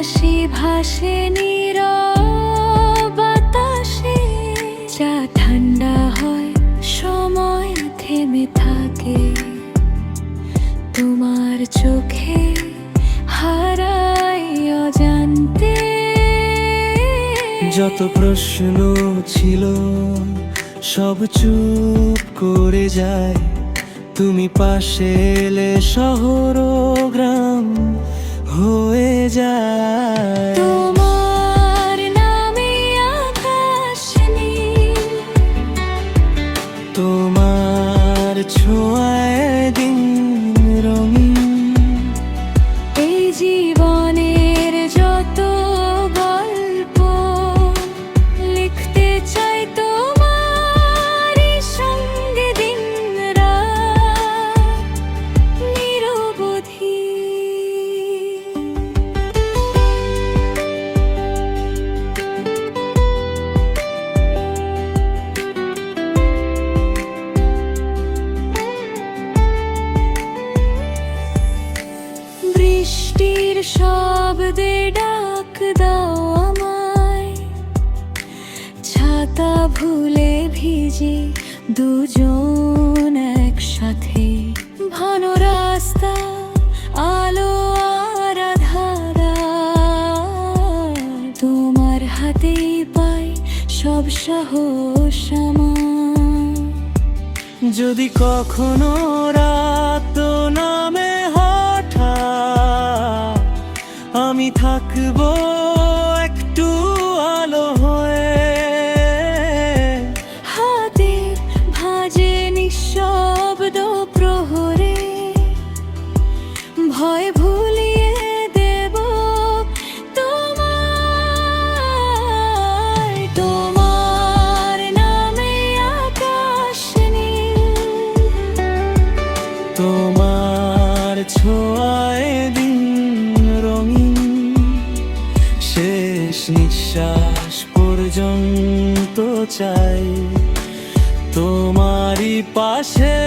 হাসি ভাসে নীরব বাতাসে, যা ঠান্ডা হয় সময় থেমে থাকে তোমার চোখে, হারাই অজান্তে। যত প্রশ্ন ছিল সব চুপ করে যায়, তুমি পাশে এলে শহর ও গ্রাম হয়ে যায়। তোমার নামে আকাশ নীল, তোমার ছোঁয়ায় দিন রঙিন। এই জীবনের যত গল্প লিখতে চাই তোমারই সঙ্গে দিন রাত নিরবধি। বৃষ্টির শব্দে ডাক দাও আমায়, ছাতা ভুলে ভিজি দুজন একসাথে। ঘন রাস্তা, আলো আর আধার, তোমার হাতেই পাই সব সাহস আমার। যদি কখনো রাত নামে হঠাৎ, আমি থাকবো একটু আলো হয়ে। হাতের ভাঁজে নিঃশব্দ প্রহরে, ভয় ভুলিয়ে দেব তোমায়। তোমার নামে আকাশ নীল, তোমার ছোঁয়ায় দিন রঙিন। শেষ নিঃশ্বাস পর্যন্ত চাই তোমারই পাশে